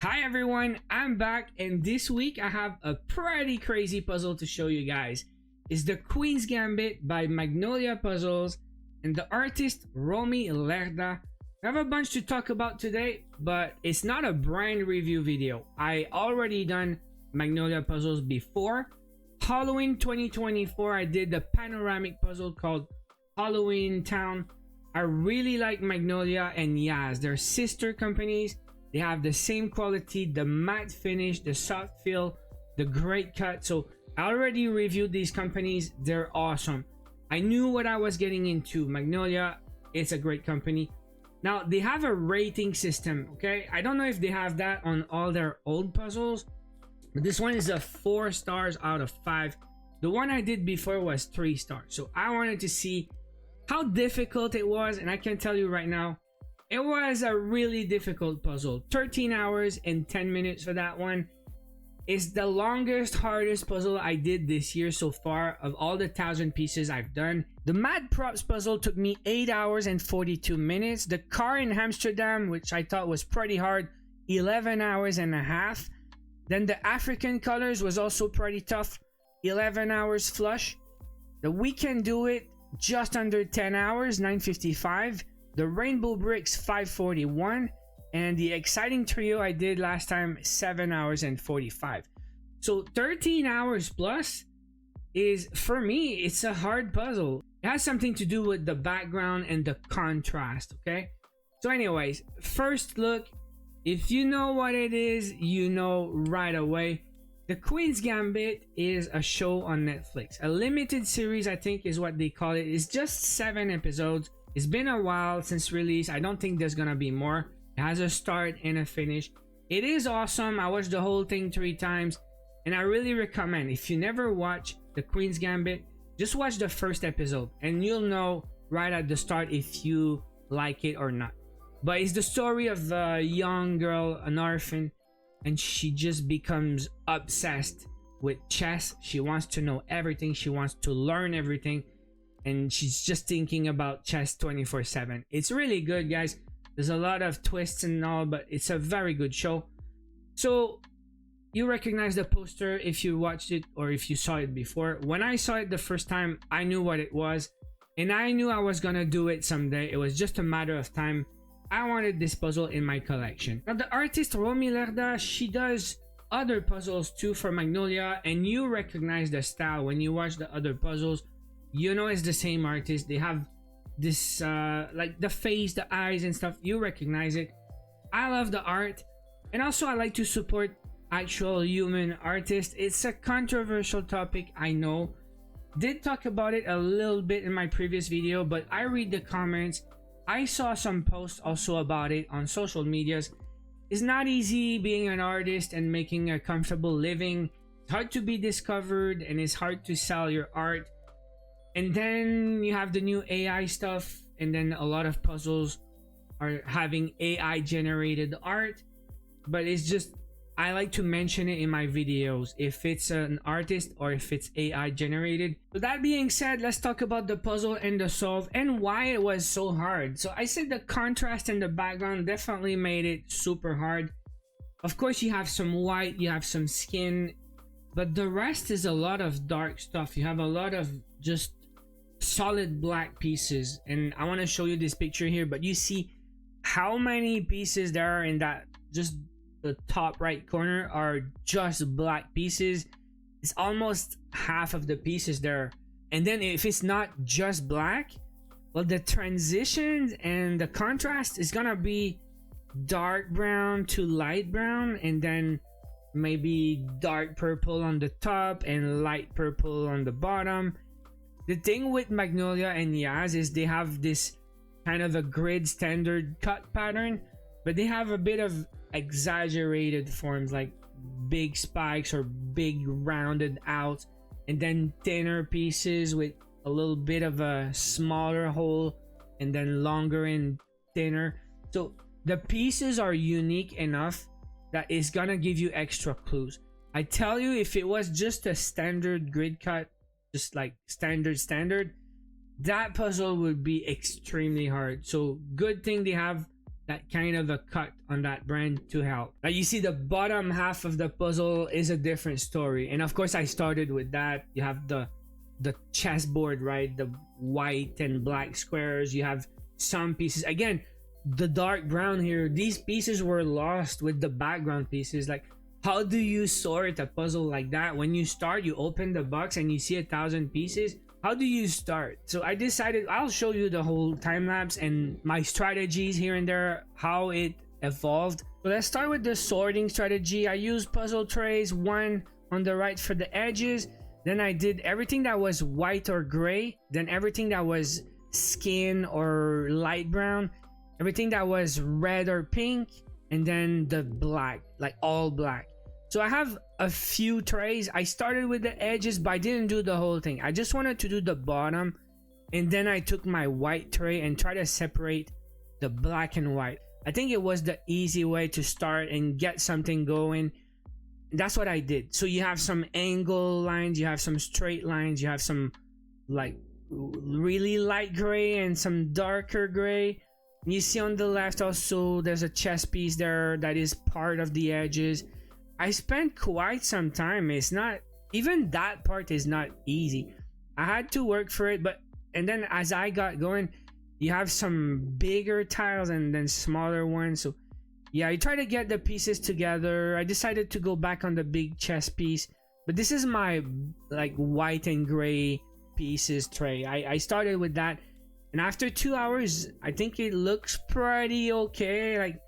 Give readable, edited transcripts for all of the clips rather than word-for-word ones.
Hi everyone, I'm back and this week I have a pretty crazy puzzle to show you guys. It's the Queen's Gambit by Magnolia Puzzles and the artist Romi Lerda. I have a bunch to talk about today, but it's not a brand review video. I already done Magnolia puzzles before. Halloween 2024 I did the panoramic puzzle called Halloween Town. I really like Magnolia and Yaz. They're sister companies. They have the same quality, the matte finish, the soft feel, the great cut. So I already reviewed these companies. They're awesome. I knew what I was getting into. Magnolia, it's a great company. Now they have a rating system, okay? I don't know if they have that on all their old puzzles, but this one is a 4 stars out of 5. The one I did before was 3 stars. So I wanted to see how difficult it was, and I can tell you right now, it was a really difficult puzzle. 13 hours and 10 minutes for that one. It's the longest, hardest puzzle I did this year so far of all the 1,000 pieces I've done. The Mad Props puzzle took me 8 hours and 42 minutes. The car in Amsterdam, which I thought was pretty hard, 11 hours and a half. Then the African colors was also pretty tough, 11 hours flush. The We Can Do It, just under 10 hours, 9:55. The Rainbow Bricks, 5:41. And the Exciting Trio I did last time, 7 hours and 45. So 13 hours plus is, for me, it's a hard puzzle. It has something to do with the background and the contrast, okay? So anyways, first look, if you know what it is, you know right away. The Queen's Gambit is a show on Netflix. A limited series, I think is what they call it. It's just 7 episodes. It's been a while since release. I don't think there's gonna be more. It has a start and a finish. It is awesome. I watched the whole thing 3 times, and I really recommend, if you never watch the Queen's Gambit, just watch the first episode and you'll know right at the start if you like it or not. But it's the story of a young girl, an orphan, and she just becomes obsessed with chess. She wants to know everything. She wants to learn everything. And she's just thinking about chess 24/7. It's really good, guys. There's a lot of twists and all, but it's a very good show. So you recognize the poster if you watched it or if you saw it before. When I saw it the first time, I knew what it was, and I knew I was gonna do it someday. It was just a matter of time. I wanted this puzzle in my collection. Now the artist Romi Lerda, she does other puzzles too for Magnolia, and you recognize the style when you watch the other puzzles. You know it's the same artist. They have this like the face, the eyes and stuff. You recognize it. I love the art, and also I like to support actual human artists. It's a controversial topic, I know. Did talk about it a little bit in my previous video, but I read the comments. I saw some posts also about it on social medias. It's not easy being an artist and making a comfortable living. It's hard to be discovered, and it's hard to sell your art. And then you have the new AI stuff, and then a lot of puzzles are having AI generated art. But it's just, I like to mention it in my videos if it's an artist or if it's AI generated. With that being said, let's talk about the puzzle and the solve and why it was so hard. So I said the contrast and the background definitely made it super hard. Of course, you have some white, you have some skin, but the rest is a lot of dark stuff. You have a lot of just solid black pieces, and I want to show you this picture here, but you see how many pieces there are in that, just the top right corner are just black pieces. It's almost half of the pieces there. And then if it's not just black, well, the transitions and the contrast is gonna be dark brown to light brown, and then maybe dark purple on the top and light purple on the bottom. The thing with Magnolia and Yaz is they have this kind of a grid standard cut pattern, but they have a bit of exaggerated forms, like big spikes or big rounded out, and then thinner pieces with a little bit of a smaller hole, and then longer and thinner. So the pieces are unique enough that it's gonna give you extra clues. I tell you, if it was just a standard grid cut, just like standard, that puzzle would be extremely hard. So good thing they have that kind of a cut on that brand to help. Like you see, the bottom half of the puzzle is a different story, and of course I started with that. You have the chessboard, right? The white and black squares. You have some pieces, again, the dark brown here. These pieces were lost with the background pieces. Like, how do you sort a puzzle like that? When you start, you open the box and you see 1,000 pieces. How do you start? So I decided I'll show you the whole time lapse and my strategies here and there, how it evolved. So let's start with the sorting strategy. I used puzzle trays, one on the right for the edges. Then I did everything that was white or gray. Then everything that was skin or light brown. Everything that was red or pink. And then the black, like all black. So I have a few trays. I started with the edges, but I didn't do the whole thing. I just wanted to do the bottom. And then I took my white tray and tried to separate the black and white. I think it was the easy way to start and get something going. That's what I did. So you have some angle lines, you have some straight lines, you have some like really light gray and some darker gray. You see on the left also there's a chess piece there that is part of the edges. I spent quite some time. It's not even that part is not easy. I had to work for it, and then as I got going, you have some bigger tiles and then smaller ones. So yeah, I try to get the pieces together. I decided to go back on the big chess piece, but this is my like white and gray pieces tray. I started with that, and after 2 hours, I think it looks pretty okay. Like,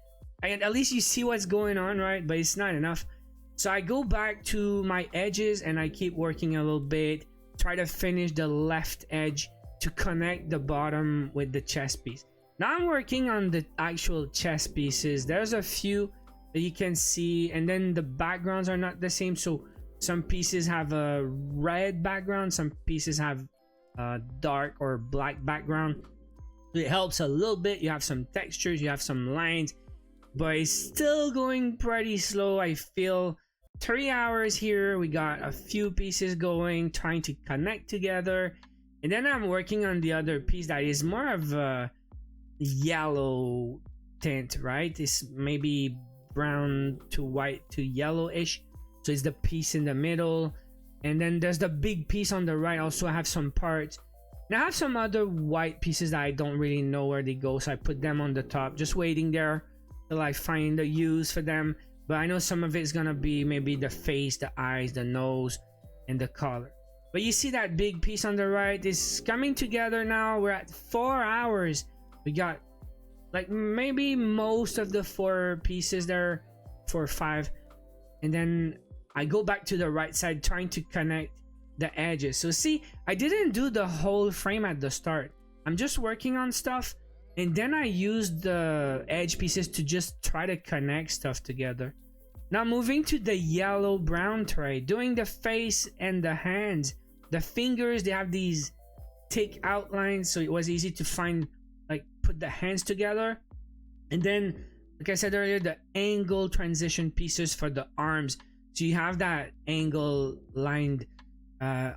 at least you see what's going on, right? But it's not enough. So I go back to my edges and I keep working a little bit. Try to finish the left edge to connect the bottom with the chess piece. Now I'm working on the actual chess pieces. There's a few that you can see, and then the backgrounds are not the same. So some pieces have a red background, some pieces have a dark or black background. It helps a little bit. You have some textures, you have some lines, but it's still going pretty slow. I feel 3 hours here. We got a few pieces going, trying to connect together, and then I'm working on the other piece that is more of a yellow tint, right? It's maybe brown to white to yellowish. So it's the piece in the middle, and then there's the big piece on the right. Also, I have some parts. Now I have some other white pieces that I don't really know where they go, so I put them on the top, just waiting there till I find the use for them. But I know some of it's gonna be maybe the face, the eyes, the nose, and the collar. But you see that big piece on the right is coming together now. We're at 4 hours. We got like maybe most of the 4 pieces there, 4 or 5, and then I go back to the right side trying to connect the edges. So see, I didn't do the whole frame at the start. I'm just working on stuff, and then I used the edge pieces to just try to connect stuff together. Now moving to the yellow brown tray, doing the face and the hands. The fingers, they have these thick outlines, so it was easy to find, like, put the hands together. And then, like I said earlier, the angle transition pieces for the arms. So you have that angle lined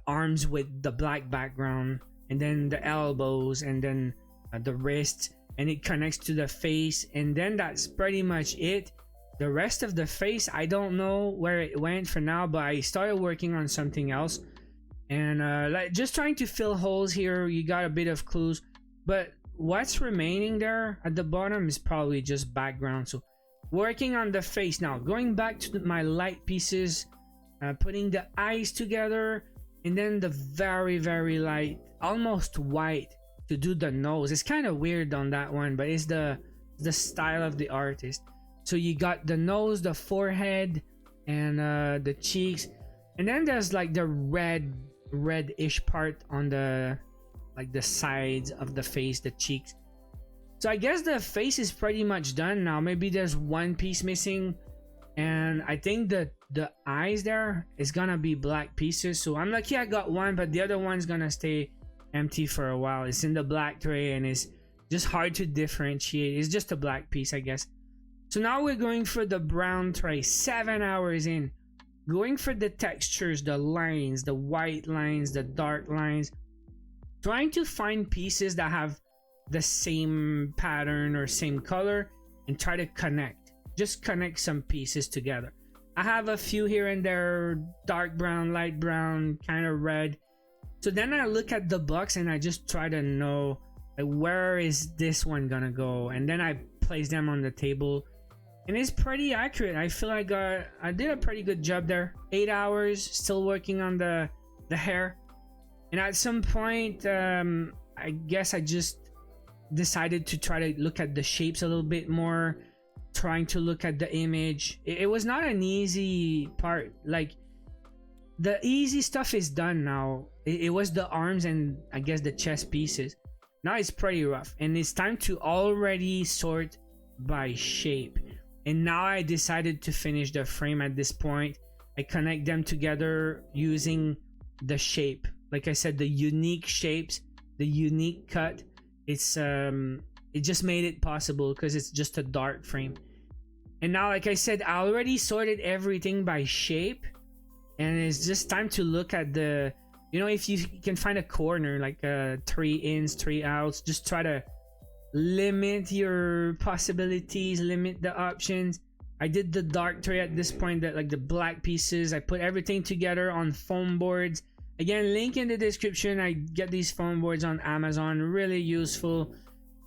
arms with the black background, and then the elbows, and then the wrists, and it connects to the face, and then that's pretty much it. The rest of the face, I don't know where it went for now, but I started working on something else, and like just trying to fill holes here. You got a bit of clues, but what's remaining there at the bottom is probably just background. So working on the face now, going back to my light pieces, putting the eyes together, and then the very light, almost white, to do the nose. It's kind of weird on that one, but it's the style of the artist. So you got the nose, the forehead, and the cheeks, and then there's like the reddish part on the like the sides of the face, the cheeks. So I guess the face is pretty much done now. Maybe there's one piece missing, and I think the eyes there is gonna be black pieces. So I'm lucky I got one, but the other one's gonna stay empty for a while. It's in the black tray and it's just hard to differentiate. It's just a black piece, I guess. So now we're going for the brown tray. 7 hours in, going for the textures, the lines, the white lines, the dark lines, trying to find pieces that have the same pattern or same color, and try to just connect some pieces together. I have a few here and there, dark brown, light brown, kind of red. So then I look at the box and I just try to know, like, where is this one gonna go, and then I place them on the table, and it's pretty accurate. I feel like I did a pretty good job there. 8 hours still working on the hair, and at some point I guess I just decided to try to look at the shapes a little bit more, trying to look at the image. It was not an easy part. Like, the easy stuff is done now. It was the arms and I guess the chest pieces. Now it's pretty rough, and it's time to already sort by shape. And now I decided to finish the frame at this point. I connect them together using the shape. Like I said, the unique shapes, the unique cut. It's it just made it possible because it's just a dark frame. And now, like I said, I already sorted everything by shape, and it's just time to look at the, you know, if you can find a corner like 3 ins, 3 outs, just try to limit your possibilities, limit the options. I did the dark tray at this point, that like the black pieces. I put everything together on foam boards. Again, link in the description. I get these foam boards on Amazon. Really useful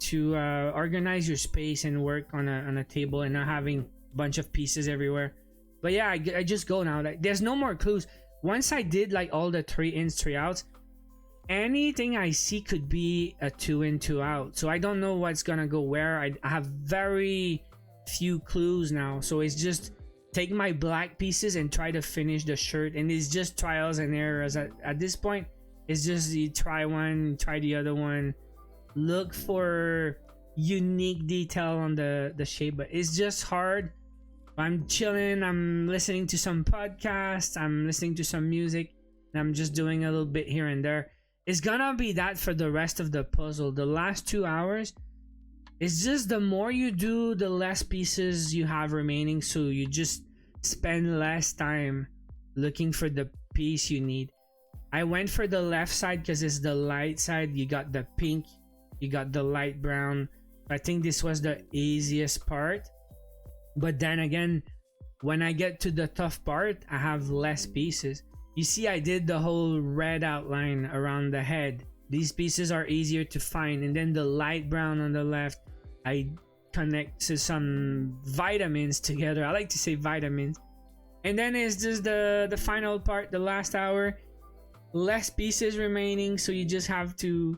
to organize your space and work on a table and not having a bunch of pieces everywhere. But yeah, I just go now. Like, there's no more clues. Once I did like all the 3 ins, 3 outs, anything I see could be a 2 in, 2 out. So I don't know what's gonna go where. I have very few clues now. So it's just take my black pieces and try to finish the shirt. And it's just trials and errors. At this point, it's just you try one, try the other one. Look for unique detail on the shape. But it's just hard. I'm chilling. I'm listening to some podcasts. I'm listening to some music. And I'm just doing a little bit here and there. It's gonna be that for the rest of the puzzle. The last 2 hours, it's just the more you do, the less pieces you have remaining. So you just spend less time looking for the piece you need. I went for the left side because it's the light side. You got the pink, you got the light brown. I think this was the easiest part. But then again, when I get to the tough part, I have less pieces. You see, I did the whole red outline around the head. These pieces are easier to find. And then the light brown on the left, I connect to some vitamins together. I like to say vitamins. And then it's just the final part, the last hour. Less pieces remaining, so you just have to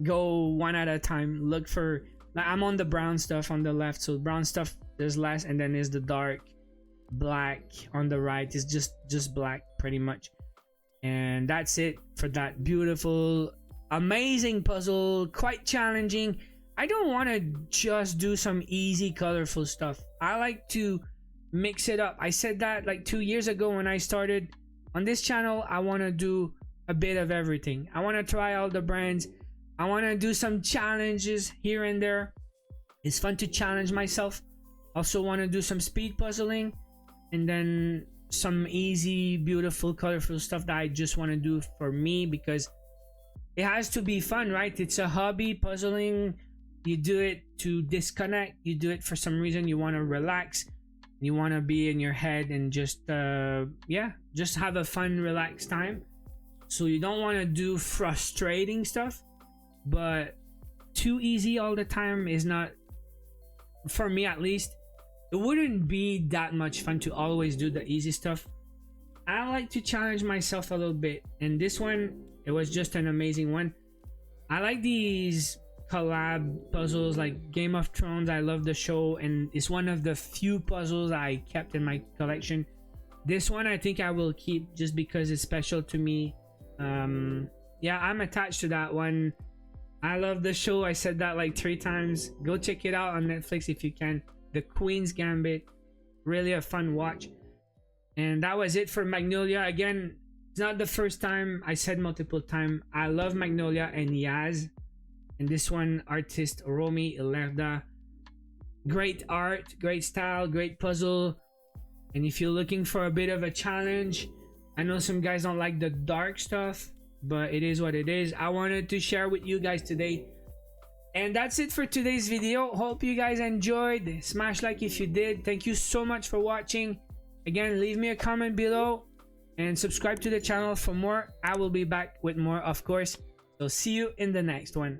go one at a time. Look for, like, I'm on the brown stuff on the left, so brown stuff there's less, and then is the dark black on the right. Is just black pretty much. And that's it for that beautiful, amazing puzzle. Quite challenging. I don't want to just do some easy colorful stuff. I like to mix it up. I said that like 2 years ago when I started on this channel. I want to do a bit of everything. I want to try all the brands. I want to do some challenges here and there. It's fun to challenge myself. Also want to do some speed puzzling, and then some easy, beautiful, colorful stuff that I just want to do for me, because it has to be fun, right? It's a hobby. Puzzling, you do it to disconnect. You do it for some reason. You want to relax. You want to be in your head and just just have a fun, relaxed time. So you don't want to do frustrating stuff, but too easy all the time is not, for me at least. It wouldn't be that much fun to always do the easy stuff. I like to challenge myself a little bit, and this one, it was just an amazing one. I like these collab puzzles like Game of Thrones. I love the show, and it's one of the few puzzles I kept in my collection. This one I think I will keep just because it's special to me. Yeah, I'm attached to that one. I love the show. I said that like 3 times. Go check it out on Netflix if you can. The Queen's Gambit, really a fun watch. And that was it for Magnolia. Again, it's not the first time. I said multiple times, I love Magnolia and Yaz. And this one, artist Romi Lerda. Great art, great style, great puzzle. And if you're looking for a bit of a challenge, I know some guys don't like the dark stuff, but it is what it is. I wanted to share with you guys today And that's it for today's video. Hope you guys enjoyed. Smash like if you did. Thank you so much for watching. Again, leave me a comment below and subscribe to the channel for more. I will be back with more, of course. So see you in the next one.